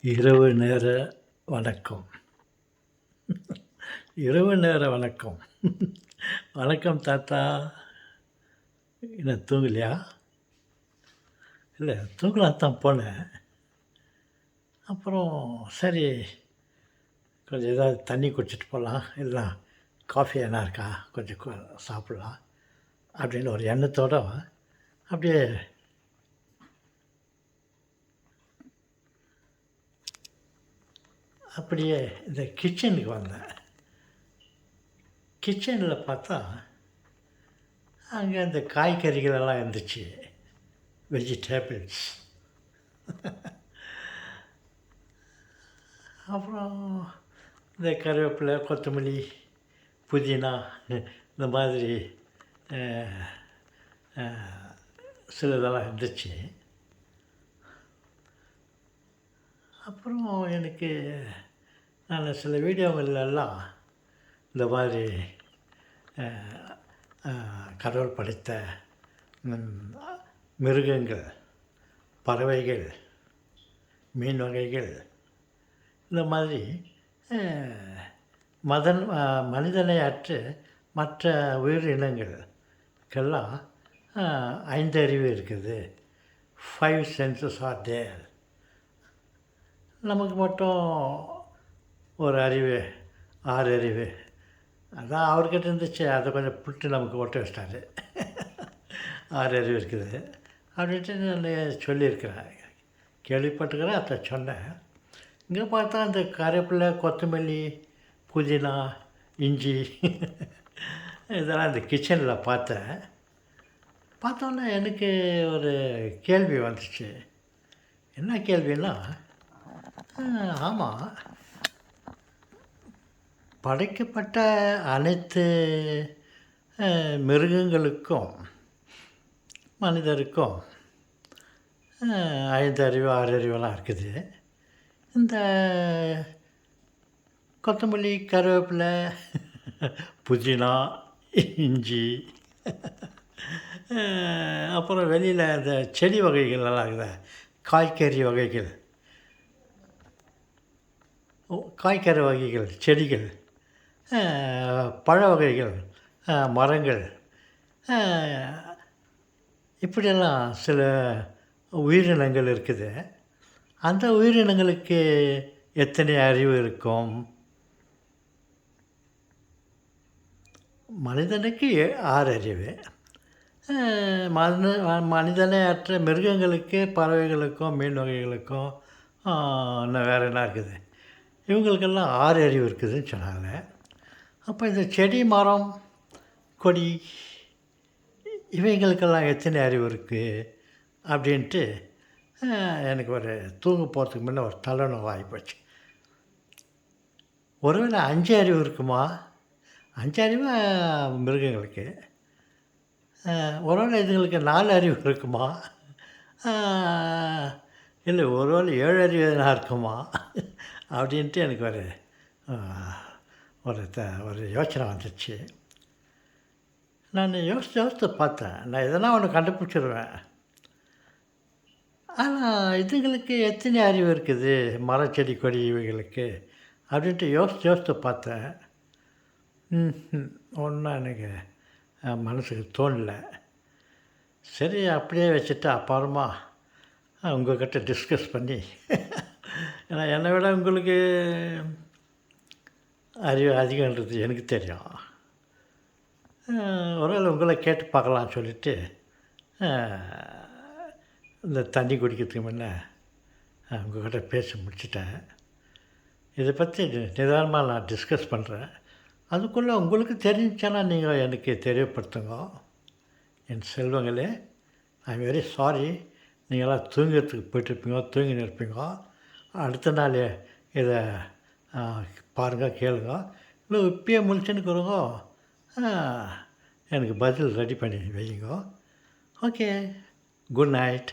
இரவு நேர வணக்கம். இரவு நேர வணக்கம். வணக்கம் தாத்தா. என்ன தூங்கலையா? இல்லை, தூங்கலாம் தான் போனேன். அப்புறம் சரி, கொஞ்சம் ஏதாவது தண்ணி குடிச்சிட்டு போகலாம், இல்லை காஃபி என்ன இருக்கா கொஞ்சம் சாப்பிட்லாம் அப்படின்னு ஒரு எண்ணத்தோடு அப்படியே அப்படியே இந்த கிச்சனுக்கு வந்தேன். கிச்சனில் பார்த்தா அங்கே இந்த காய்கறிகள் எல்லாம் இருந்துச்சு, வெஜிடபிள்ஸ். அப்புறம் இந்த கருவேப்பிலை, கொத்தமல்லி, புதினா இந்த மாதிரி சிலதெல்லாம் இருந்துச்சு. அப்புறம் எனக்கு நான் சில வீடியோங்களெல்லாம் இந்த மாதிரி கடவுள் படைத்த மிருகங்கள், பறவைகள், மீன் வகைகள், இந்த மாதிரி மனிதனை அற்று மற்ற உயிரினங்களுக்கெல்லாம் 5 அறிவு இருக்குது. 5 senses are there. நமக்கு மட்டும் ஒரு அறிவு, 6 அறிவு. அதான் அவர்கிட்ட இருந்துச்சு, அதை கொஞ்சம் புட்டு நமக்கு ஓட்ட வச்சிட்டாரு. 6 அறிவு இருக்குது அப்படின்ட்டு நான் சொல்லியிருக்கிறேன், கேள்விப்பட்டுக்கிறேன், அதை சொன்னேன். இங்கே பார்த்தா அந்த கருவேப்பிலை, கொத்தமல்லி, புதினா, இஞ்சி இதெல்லாம் இந்த கிச்சனில் பார்த்தோன்னே எனக்கு ஒரு கேள்வி வந்துச்சு. என்ன கேள்வின்னா, ஆமாம், படைக்கப்பட்ட அனைத்து மிருகங்களுக்கும் மனிதருக்கும் 5 அறிவு, 6 அறிவெல்லாம் இருக்குது. இந்த கொத்தமல்லி, கருவேப்பிலை, புதினா, இஞ்சி, அப்புறம் வெளியில் இந்த செடி வகைகள் எல்லாம் இருக்குது, காய்கறி வகைகள், செடிகள், பழ வகைகள், மரங்கள், இப்படியெல்லாம் சில உயிரினங்கள் இருக்குது. அந்த உயிரினங்களுக்கு எத்தனை அறிவு இருக்கும்? மனிதனுக்கு 6 அறிவு. மனிதனே அற்ற மிருகங்களுக்கு, பறவைகளுக்கும், மீன் வகைகளுக்கும் இன்னும் வேறு என்ன இருக்குது, இவங்களுக்கெல்லாம் 6 அறிவு இருக்குதுன்னு சொன்னாங்க. அப்போ இந்த செடி, மரம், கொடி இவைங்களுக்கெல்லாம் எத்தனை அறிவு இருக்குது அப்படின்ட்டு எனக்கு ஒரு தூங்க போகிறதுக்கு முன்னே ஒரு தலைநோவு ஆகிப்போச்சு. ஒருவேளை 5 அறிவு இருக்குமா? 5 அறிவு மிருகங்களுக்கு. ஒருவேளை இதுங்களுக்கு 4 அறிவு இருக்குமா? இல்லை, ஒருவேளை 7 அறிவு எதனா இருக்குமா அப்படின்ட்டு எனக்கு ஒரு யோசனை வந்துச்சு. நான் யோசித்து பார்த்தேன், நான் எதனா ஒன்று கண்டுபிடிச்சிடுவேன். ஆனால் இதுங்களுக்கு எத்தனை அறிவு இருக்குது, மரச்செடி, கொடி இவைகளுக்கு அப்படின்ட்டு யோசித்து பார்த்தேன். ஒன்றும் எனக்கு மனசுக்கு தோணலை. சரி, அப்படியே வச்சுட்டு அப்புறமா உங்கள்கிட்ட டிஸ்கஸ் பண்ணி, ஏன்னா என்னை விட உங்களுக்கு அறிவு அதிகன்றது எனக்கு தெரியும், ஒருவேளை உங்களை கேட்டு பார்க்கலான்னு சொல்லிவிட்டு இந்த தண்ணி குடிக்கிறதுக்கு முன்னே உங்கள்கிட்ட பேசி முடிச்சிட்டேன். இதை பற்றி நிதானமாக நான் டிஸ்கஸ் பண்ணுறேன். அதுக்குள்ளே உங்களுக்கு தெரிஞ்சுன்னா நீங்கள் எனக்கு தெரியப்படுத்துங்க. என் செல்வங்களே, ஐ எம் வெரி சாரி. நீங்களாம் தூங்கிறதுக்கு போய்ட்டுருப்பீங்க, தூங்கின்னு இருப்பீங்க. அடுத்த நாள் இதை பாருங்கள், கேளுங்க. இல்லை இப்பயே முழிச்சுன்னுக்குறோங்க, எனக்கு பதில் ரெடி பண்ணி வைங்க. Okay, good night.